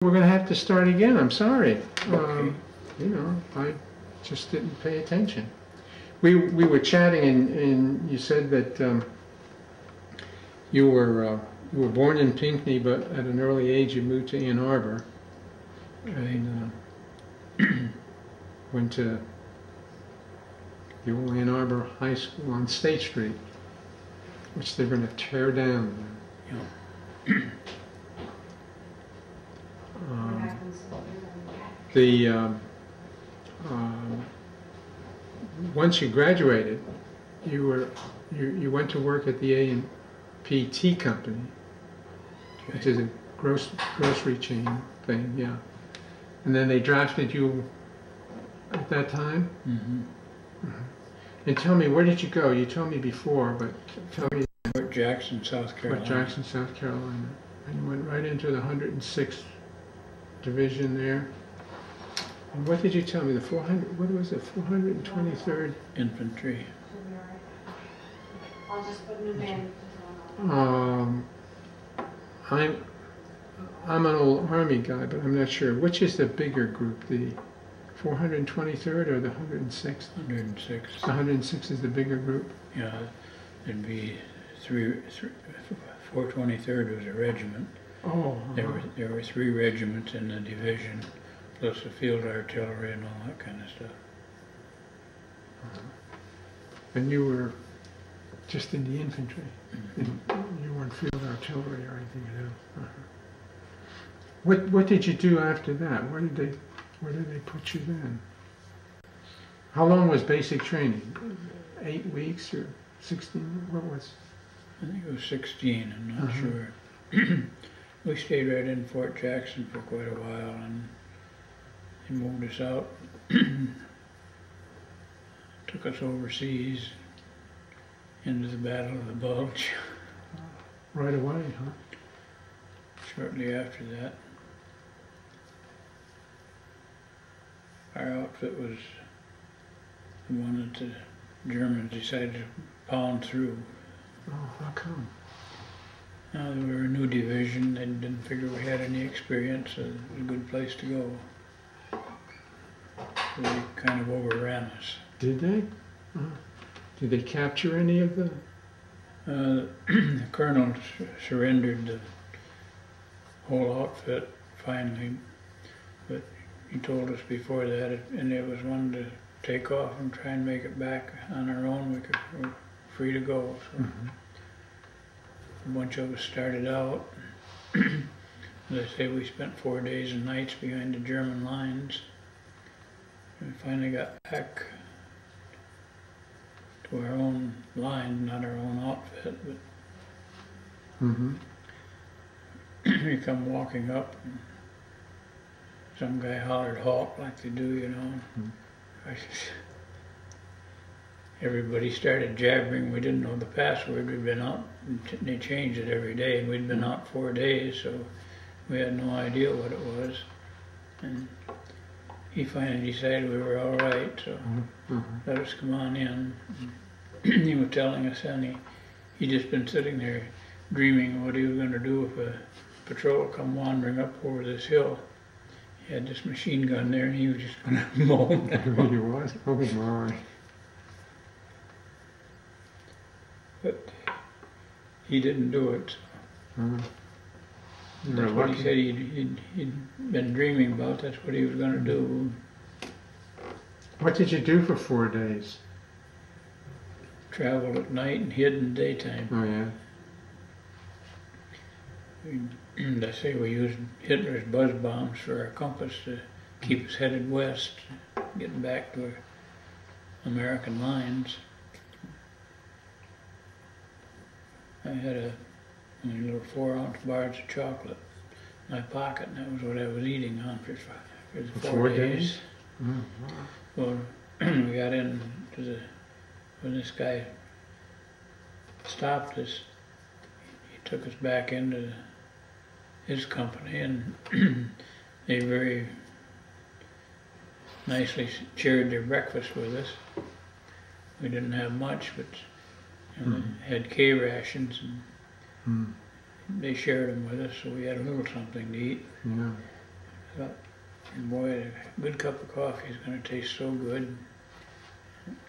We're going to have to start again. I'm sorry. Okay. I just didn't pay attention. We were chatting, and you said that you were born in Pinckney, but at an early age you moved to Ann Arbor, and went to the old Ann Arbor High School on State Street, which they're going to tear down. Yeah. Once you graduated, you went to work at the A&P Tea Company, which is a grocery chain thing, yeah. And then they drafted you at that time. Mm-hmm. And tell me, where did you go? You told me before, but tell me. Fort Jackson, South Carolina. Fort Jackson, South Carolina, and you went right into the 106th Division there. And what did you tell me? The 400? What was it? 423rd Infantry. I'll just put new name. I'm an old Army guy, but I'm not sure. Which is the bigger group, the 423rd or the 106th? 106. The 106th is the bigger group? Yeah, it'd be 423rd was a regiment. Oh. There were 3 regiments in the division, plus the field artillery and all that kind of stuff. And you were just in the infantry? Mm-hmm. You weren't field artillery or anything else? What did you do after that? Where did they put you then? How long was basic training? 8 weeks or 16? What was? I think it was 16, I'm not sure. We stayed right in Fort Jackson for quite a while, and he moved us out, took us overseas into the Battle of the Bulge. Right away, huh? Shortly after that, our outfit was the one that the Germans decided to pound through. Oh, how come? We were a new division. They didn't figure we had any experience. So it was a good place to go. So they kind of overran us. Did they? Did they capture any of the? The colonel surrendered the whole outfit finally, but he told us before that, and it was one to take off and try and make it back on our own. We were free to go. So. A bunch of us started out. As I say, we spent 4 days and nights behind the German lines. We finally got back to our own line, not our own outfit, but we come walking up, and some guy hollered halt like they do, you know. Everybody started jabbering. We didn't know the password. We'd been out, they changed it every day, and we'd been out 4 days, so we had no idea what it was. And he finally decided we were all right, so let us come on in. He was telling us, and he'd just been sitting there dreaming of what he was going to do if a patrol come wandering up over this hill. He had this machine gun there, and he was just going to mow them down. He was? Oh my. But he didn't do it. That's what he said he'd been dreaming about. That's what he was going to do. What did you do for 4 days? Traveled at night and hid in the daytime. Oh yeah. I say we used Hitler's buzz bombs for our compass to keep us headed west, getting back to our American lines. I had a little 4-ounce bars of chocolate in my pocket, and that was what I was eating on for the 4 days. Well, we got in when this guy stopped us, he took us back into his company, and they very nicely shared their breakfast with us. We didn't have much, but had K rations, and they shared them with us, so we had a little something to eat. Yeah. But, and boy, a good cup of coffee is gonna taste so good.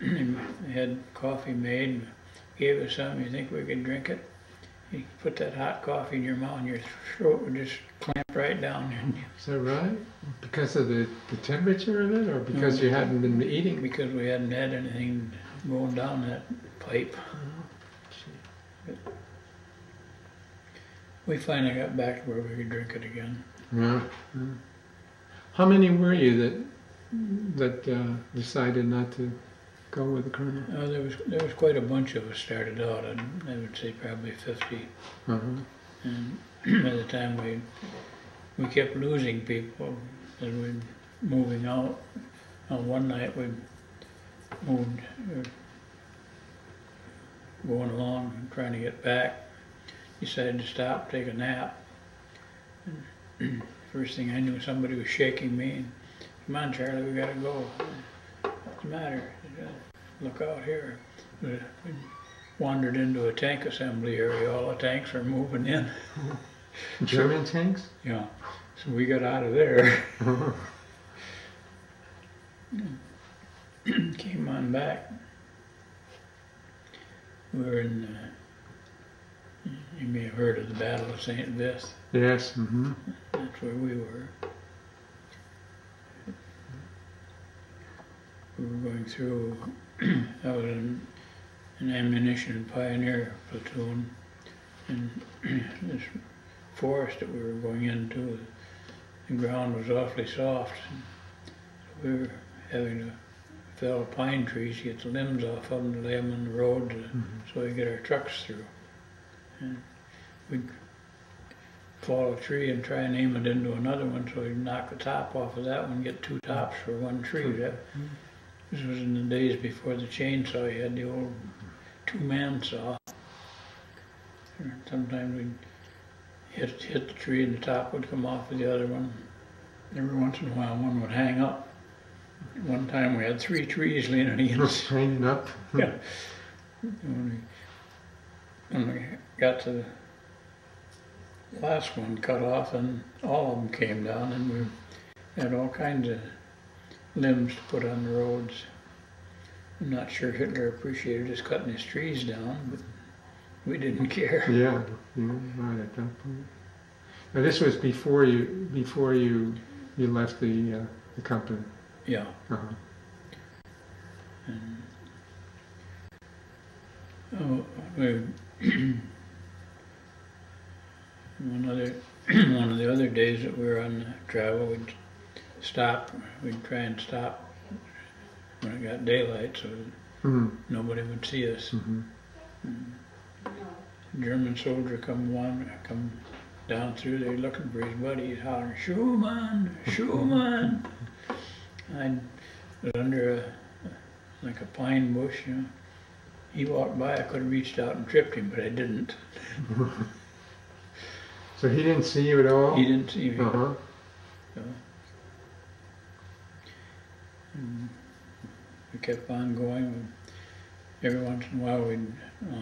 They had coffee made, and gave us some. You think we could drink it? You put that hot coffee in your mouth, and your throat would just clamp right down. Is that right? Because of the temperature of it, or because you hadn't been eating? Because we hadn't had anything going down that pipe. We finally got back to where we could drink it again. Yeah. How many were you that decided not to go with the colonel? There was quite a bunch of us started out. I would say probably 50. Uh-huh. And by the time we kept losing people as we were moving out. One night we moved, going along and trying to get back. Decided to stop, take a nap. And first thing I knew, somebody was shaking me. And, come on, Charlie, we gotta go. What's the matter? Look out here. We wandered into a tank assembly area. All the tanks are moving in. German tanks? Yeah. So we got out of there. Came on back. We were in, you may have heard of the Battle of St. Vith. Yes. Mm-hmm. That's where we were. We were going through, I was in an ammunition pioneer platoon, and this forest that we were going into, the ground was awfully soft. So we were having to fell pine trees, get the limbs off of them to lay them on the road so we could get our trucks through. And we'd fall a tree and try and aim it into another one so we'd knock the top off of that one, get two tops for one tree. This was in the days before the chainsaw. You had the old two-man saw. And sometimes we'd hit the tree and the top would come off of the other one. Every once in a while one would hang up. One time we had 3 trees leaning against. Hanging up? Yeah. When we got to the last one cut off, and all of them came down, and we had all kinds of limbs to put on the roads. I'm not sure Hitler appreciated us cutting his trees down, but we didn't care. Yeah, right at that point. Now this was before you left the company. Yeah. Uh-huh. And, one of the other days that we were on travel, we'd try and stop when it got daylight so that nobody would see us. A German soldier come down through there looking for his buddy. He's hollering, "Schumann, Schumann!" I was under like a pine bush, you know. He walked by, I could have reached out and tripped him, but I didn't. So he didn't see you at all? He didn't see me. Uh-huh. So, we kept on going. Every once in a while,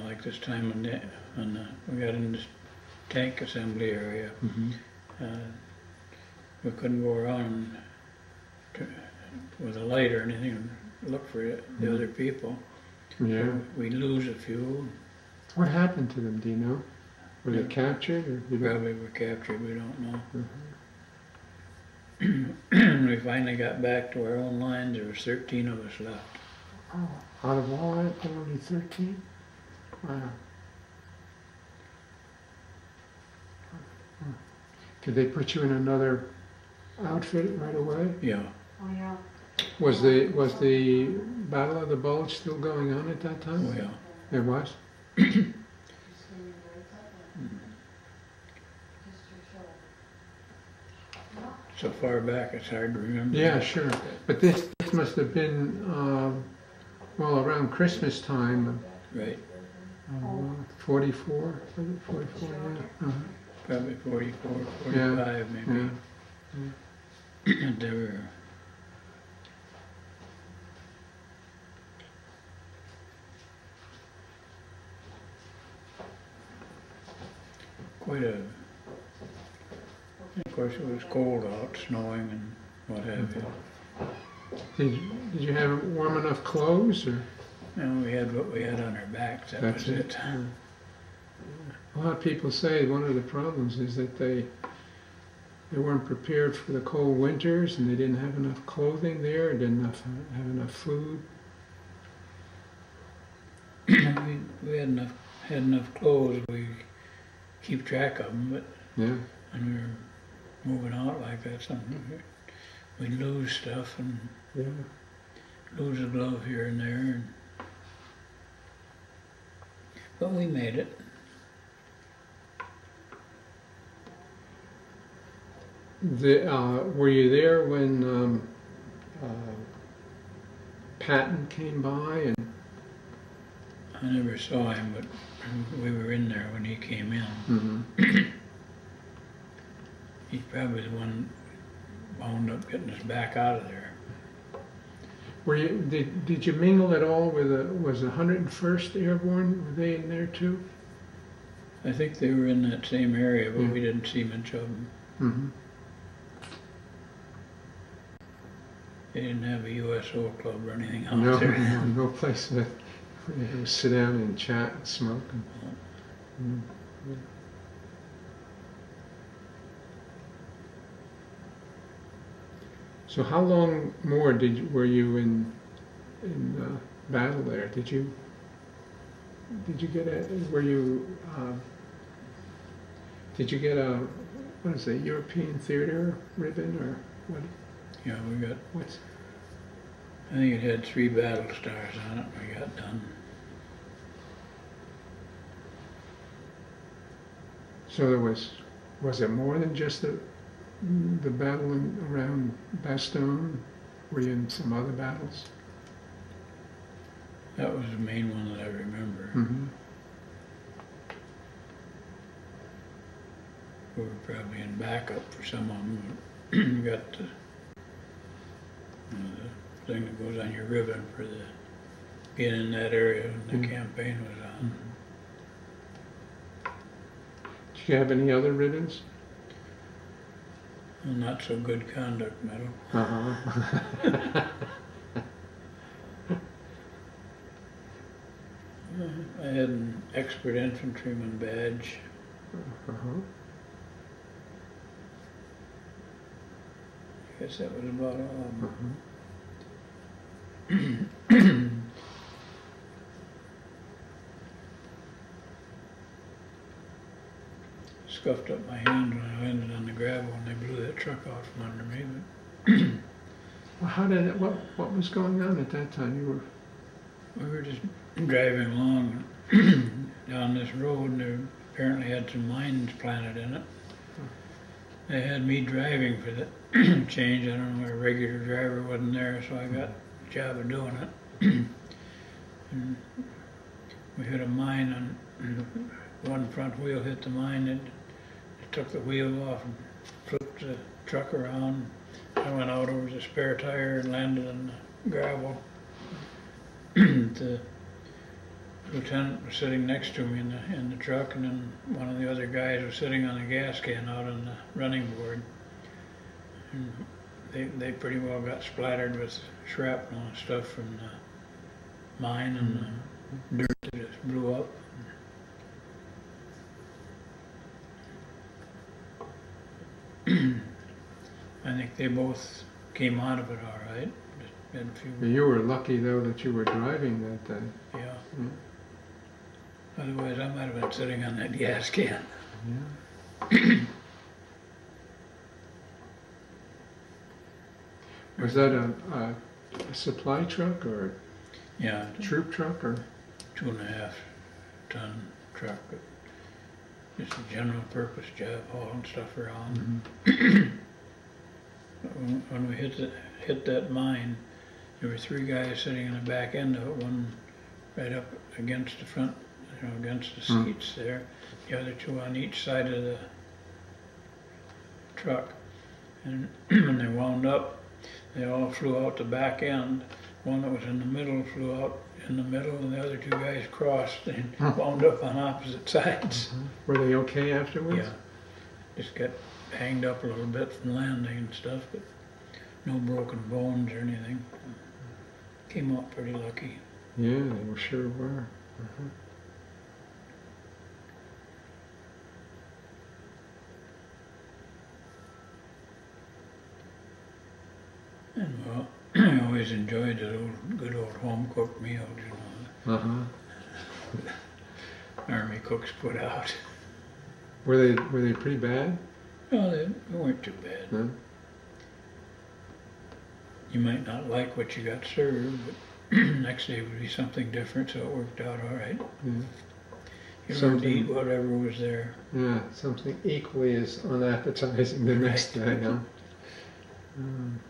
like this time we got in this tank assembly area. We couldn't go around with a light or anything and look for the other people. Yeah. So we lose a few. What happened to them, do you know? Were they captured? Or you don't- Probably were captured, we don't know. We finally got back to our own lines. There was 13 of us left. Oh, out of all that, only 13? Wow. Did they put you in another outfit right away? Yeah. Oh, yeah. Was the Battle of the Bulge still going on at that time? Oh, yeah. It was? So far back, it's hard to remember. Yeah, sure. But this must have been, well, around Christmas time. Right. 44? 44, yeah. Uh-huh. Probably 44, 45 maybe. Yeah. They were course, it was cold out, snowing and what have you. Did you have warm enough clothes, or? And we had what we had on our backs, that was it. Yeah. A lot of people say one of the problems is that they weren't prepared for the cold winters, and they didn't have enough clothing there, didn't have enough food. we had enough clothes, we keep track of them, but Yeah. when we were moving out like that, we'd lose stuff and Yeah. lose a glove here and there. But we made it. Were you there when Patton came by? And I never saw him, but we were in there when he came in. Mhm. He's probably the one wound up getting us back out of there. Did you mingle at all with was the 101st Airborne? Were they in there too? I think they were in that same area, but Yeah. we didn't see much of them. Mm-hmm. They didn't have a USO club or anything out No, there. no place to sit down and chat and smoke. Mm. So how long more were you in battle there? Did you get a what is it, European theater ribbon, or what? Yeah, we got, What's I think it had 3 battle stars on it when we got done. so there was it more than just the battle around Bastogne? Were you in some other battles? That was the main one that I remember. Mm-hmm. We were probably in backup for some of them. We got the thing that goes on your ribbon for being in that area when the Mm. campaign was on. Did you have any other ribbons? A not so good conduct medal. Uh-huh. I had an expert infantryman badge. Uh-huh. I guess that was about all of them. Uh-huh. Scuffed up my hand when I landed on the gravel and they blew that truck out from under me. Well, what was going on at that time? We were just driving along down this road, and they apparently had some mines planted in it. They had me driving for the change. I don't know, a regular driver wasn't there, so I got the job of doing it. And we hit a mine, and one front wheel hit the mine, and it took the wheel off and flipped the truck around. I went out over the spare tire and landed in the gravel. The lieutenant was sitting next to me in the truck, and then one of the other guys was sitting on a gas can out on the running board. And they pretty well got splattered with shrapnel and stuff from the mine and the dirt that just blew up. I think they both came out of it all right. Just had a few. You were lucky though that you were driving that day. Yeah. Mm. Otherwise, I might have been sitting on that gas can. Yeah. Was that a supply truck or Yeah, a troop truck or? 2.5 ton truck. Just a general purpose job, hauling stuff around. When we hit that mine, there were 3 guys sitting in the back end of it, one right up against the front, against the seats there, the other 2 on each side of the truck. And when they wound up, they all flew out the back end. One that was in the middle flew out in the middle, and the other 2 guys crossed and wound up on opposite sides. Were they okay afterwards? Yeah, just got banged up a little bit from landing and stuff, but no broken bones or anything. Came out pretty lucky. Yeah, they sure were. Uh-huh. And well, I always enjoyed the good old home cooked meals, you know, Uh-huh. Army cooks put out. Were they pretty bad? No, they weren't too bad. No? You might not like what you got served, but next day would be something different, so it worked out all right. Yeah. You learned to Something- eat whatever was there. Yeah, something equally as unappetizing the next day, huh? Um,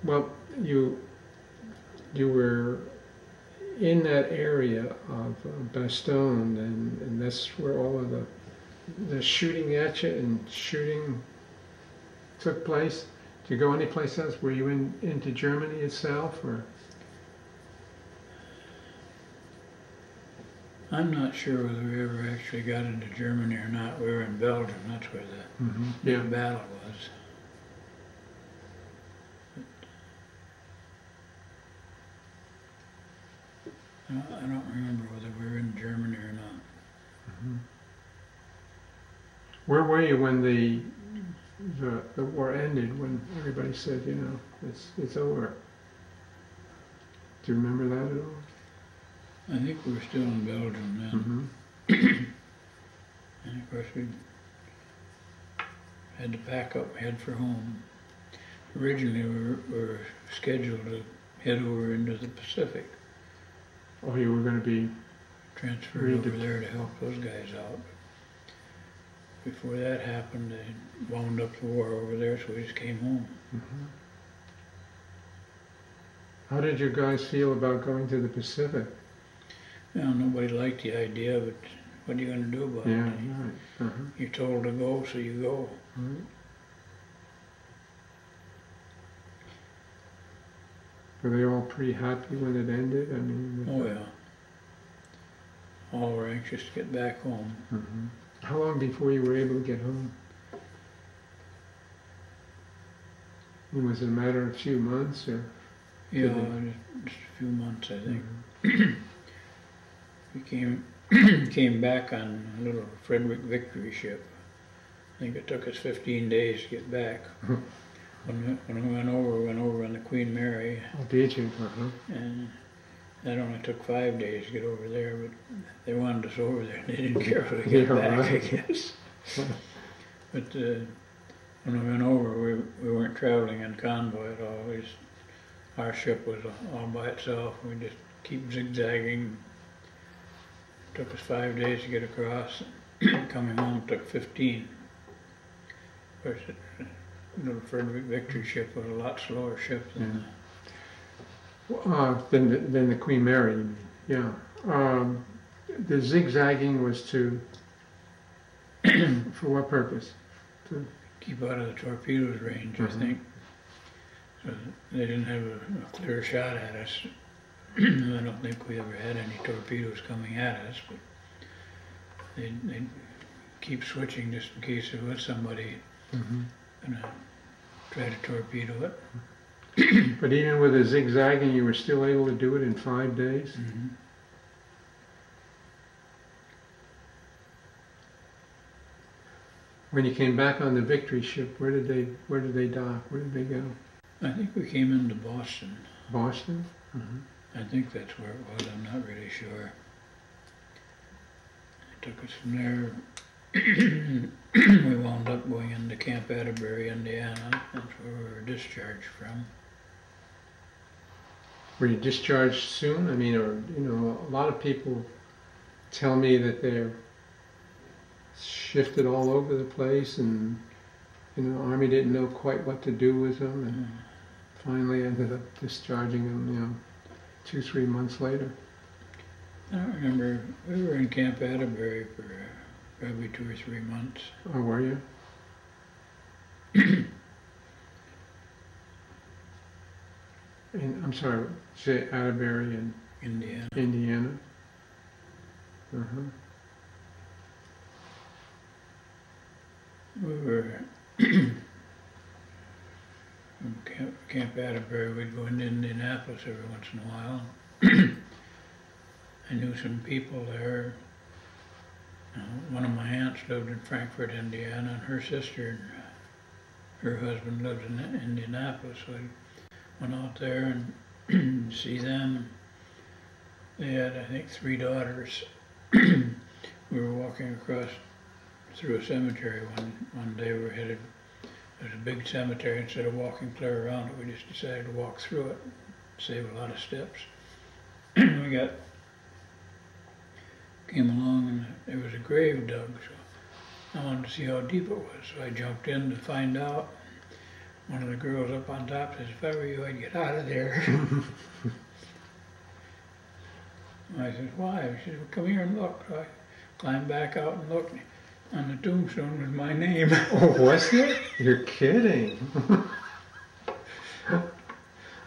well, you were in that area of Bastogne, and that's where all of the shooting at you and shooting took place. Did you go anyplace else? Were you into Germany itself, or? I'm not sure whether we ever actually got into Germany or not. We were in Belgium, that's where the Yeah. battle was. I don't remember whether we were in Germany or not. Where were you when the war ended? When everybody said, you know, it's over. Do you remember that at all? I think we were still in Belgium then. And of course we had to pack up and head for home. Originally we were scheduled to head over into the Pacific, Oh, you were going to be. transferred over there to help those guys out. Before that happened, they wound up the war over there, so we just came home. How did you guys feel about going to the Pacific? You know, nobody liked the idea, but what are you going to do about Yeah, it? right. You're told to go, so you go. Right. Were they all pretty happy when it ended? I mean. Oh yeah. All were anxious to get back home. How long before you were able to get home? And was it a matter of a few months, or? Yeah, Did just a few months, I think. We came back on a little Frederick Victory ship. I think it took us 15 days to get back. When we went over on the Queen Mary, Oh, did you? and that only took 5 days to get over there, but they wanted us over there, and they didn't care if we get Yeah, back, I right. guess. But when we went over, we weren't traveling in convoy at all. Our ship was all by itself. We just keep zigzagging. Took us 5 days to get across. Coming home took 15. Of course, the little Frederick Victory ship was a lot slower ship than Than the Queen Mary, you mean? Yeah. The zigzagging was to. For what purpose? keep out of the torpedoes range, I think. So they didn't have a clear shot at us. I don't think we ever had any torpedoes coming at us, but they'd keep switching just in case there was somebody gonna try to torpedo it. But even with the zigzagging, you were still able to do it in 5 days? When you came back on the Victory ship, where did they dock? Where did they go? I think we came into Boston. Boston? I think that's where it was, I'm not really sure. It took us from there. We wound up going into Camp Atterbury, Indiana. That's where we were discharged from. Were you discharged soon? I mean, or, you know, a lot of people tell me that they're shifted all over the place, and, you know, the Army didn't know quite what to do with them, and finally ended up discharging them, you know, 2-3 months later. I don't remember. We were in Camp Atterbury for probably 2 or 3 months. Oh, were you? And I'm sorry, say Atterbury in Indiana. Indiana. We were from Camp Atterbury. We'd go into Indianapolis every once in a while. I knew some people there. One of my aunts lived in Frankfort, Indiana, and her sister and her husband lived in Indianapolis. So I went out there and see them. They had, I think, 3 daughters. We were walking across through a cemetery one day. We were headed. There's a big cemetery. Instead of walking clear around it, we just decided to walk through it, save a lot of steps. We came along and there was a grave dug, so I wanted to see how deep it was. So I jumped in to find out. One of the girls up on top says, "If I were you, I'd get out of there." I said, "Why?" She said, "Well, come here and look." So I climbed back out and looked. On the tombstone was my name. Oh, was it? You're kidding.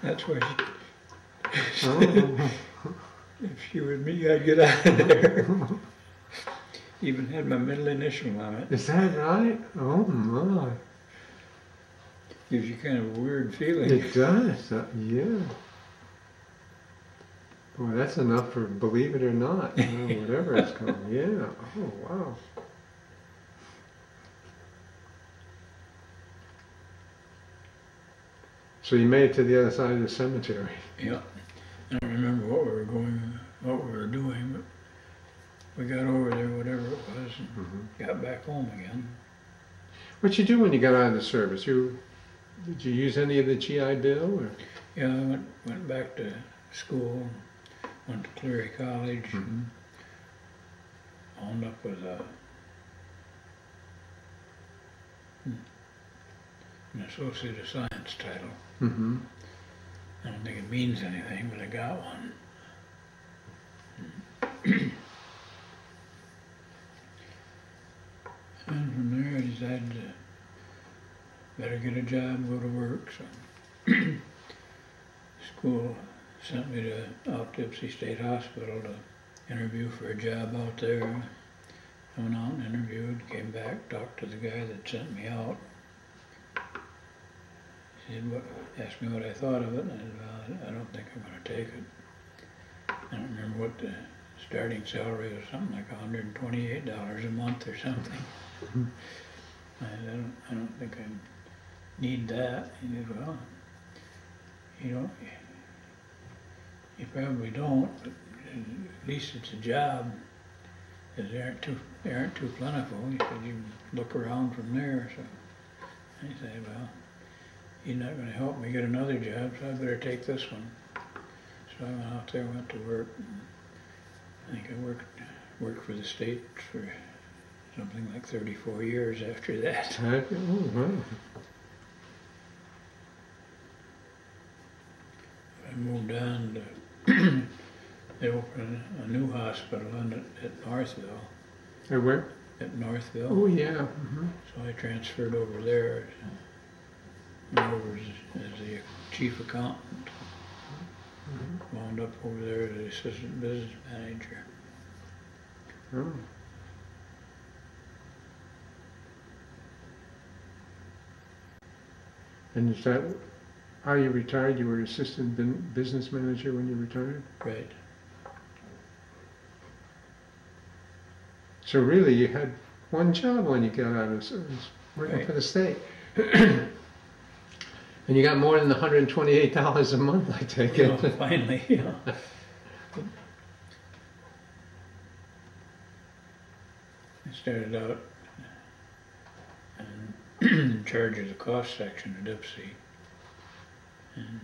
That's why she Oh. if she was me, I'd get out of there. Even had my middle initial on it. Is that right? Oh my. Gives you kind of a weird feeling. It does, yeah. Boy, that's enough for believe it or not, whatever it's called. Yeah. Oh, wow. So you made it to the other side of the cemetery. Yeah. I don't remember what we were doing, but we got over there, whatever it was, and got back home again. What'd you do when you got out of the service? Did you use any of the GI Bill? Or? Yeah, I went back to school, went to Cleary College, and wound up with an Associate of Science title. Mm-hmm. I don't think it means anything, but I got one. And from there I decided to better get a job, go to work. So school sent me out to Ipsy State Hospital to interview for a job out there. I went out and interviewed, came back, talked to the guy that sent me out. He said, asked me what I thought of it, and I said, "Well, I don't think I'm going to take it." I don't remember what the starting salary was, something like $128 a month or something. I don't think I need that. He said, "Well, you probably don't, but at least it's a job, because they aren't too plentiful." He said, "You can look around from there." So I said, "Well, he's not going to help me get another job, so I better take this one." So I went out there, went to work. I think I worked for the state for something like 34 years after that. Oh, wow. I moved on to, they opened a new hospital at Northville. At where? At Northville. Oh, yeah. Mm-hmm. So I transferred over there. Went over as the chief accountant. Wound up over there as the assistant business manager. Oh. And is that how you retired? You were assistant business manager when you retired? Right. So really you had one job when you got out of service, working Right. for the state. And you got more than $128 a month, I take it. Well, finally, yeah. I started out in charge of the cost section at Ipsy, and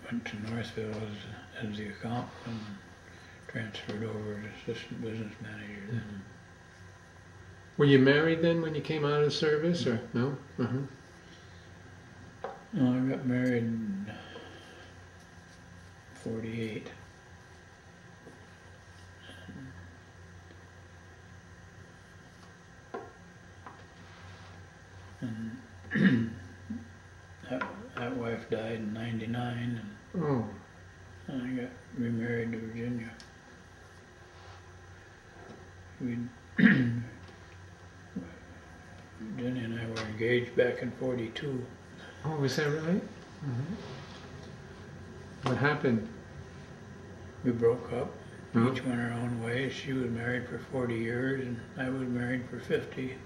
went to Northville as the accountant, and transferred over as assistant business manager then. Were you married then when you came out of the service, or no? Uh-huh. No, I got married in 48. And that wife died in 99, Oh, and I got remarried to Virginia. engaged back in 42. Oh, was that right? What happened? We broke up, Oh. each went our own way. She was married for 40 years and I was married for 50.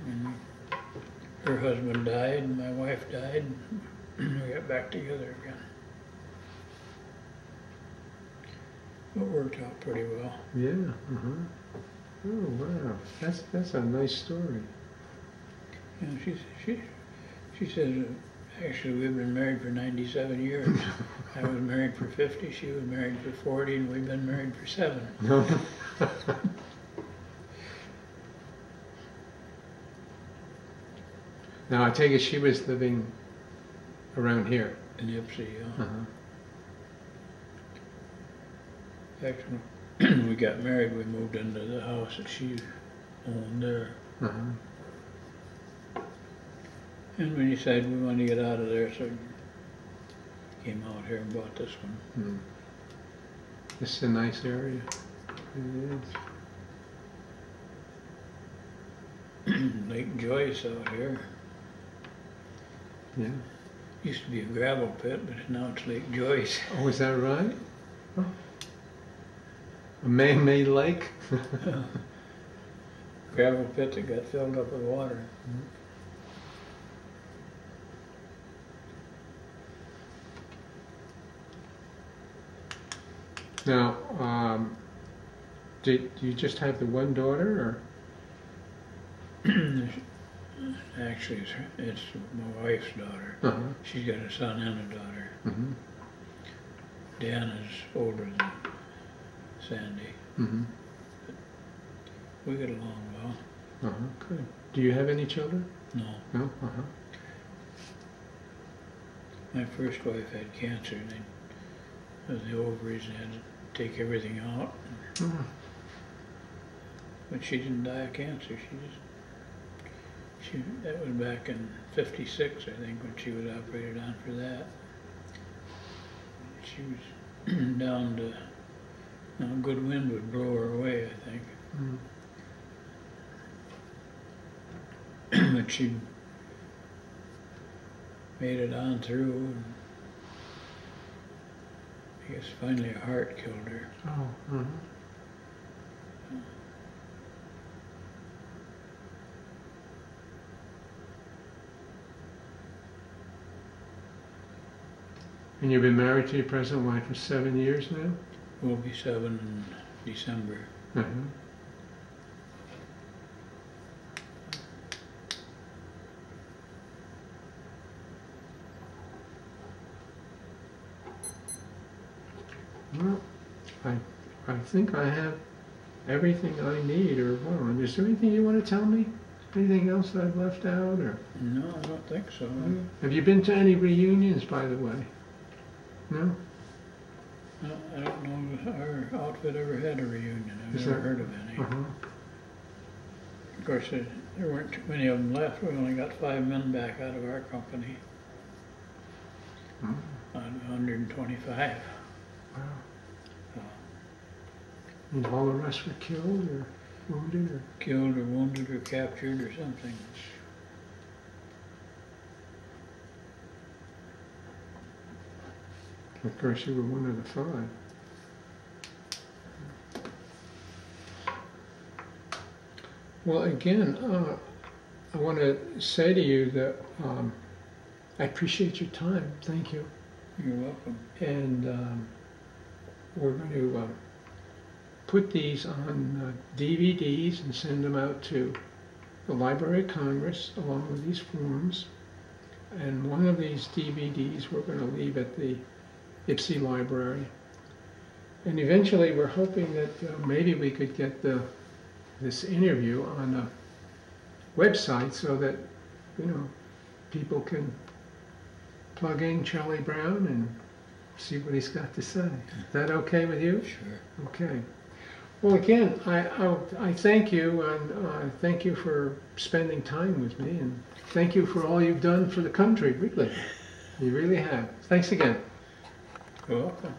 And her husband died and my wife died. We got back together again. It worked out pretty well. Yeah. Oh wow, that's a nice story. You know, she says, actually we've been married for 97 years. I was married for 50, she was married for 40, and we've been married for 7. Now I take it she was living around here. In Ypsi, yeah. Uh-huh. Actually, we got married, we moved into the house that she owned there. Uh-huh. And we decided we wanted to get out of there, so we came out here and bought this one. This is a nice area. It is. Lake Joyce out here. Yeah. Used to be a gravel pit, but now it's Lake Joyce. Oh, is that right? Oh. A man-made lake? Gravel pit that got filled up with water. Now, do you just have the one daughter, Actually, it's my wife's daughter. or? She's got a son and a daughter. Mm-hmm. Dan is older than Sandy. Mm-hmm. We get along well. Good. Do you have any children? No. No. My first wife had cancer. The ovaries, they had to take everything out. But she didn't die of cancer. That was back in 56, I think, when she was operated on for that. She was down to, a good wind would blow her away, I think. But she made it on through, and I guess finally a heart killed her. Oh. And you've been married to your present wife for 7 years now? We'll be 7 in December. Well, I think I have everything I need or want. Is there anything you want to tell me? Anything else that I've left out? Or No, I don't think so. have you been to any reunions, by the way? No? I don't know if our outfit ever had a reunion. I've Is never that- heard of any. Uh-huh. Of course, there weren't too many of them left. We only got 5 men back out of our company out of 125. Wow. So, And all the rest were killed or wounded or? killed or wounded or captured or something. Of course, you were one of the 5. Well, again, I want to say to you that I appreciate your time. Thank you. You're welcome. And we're going to put these on DVDs and send them out to the Library of Congress along with these forms. And one of these DVDs we're going to leave at the Ypsi Library. And eventually we're hoping that maybe we could get this interview on a website so that, people can plug in Charlie Brown and see what he's got to say. Is that okay with you? Sure. Okay. Well, again, I thank you, and thank you for spending time with me, and thank you for all you've done for the country, really. You really have. Thanks again. You're welcome.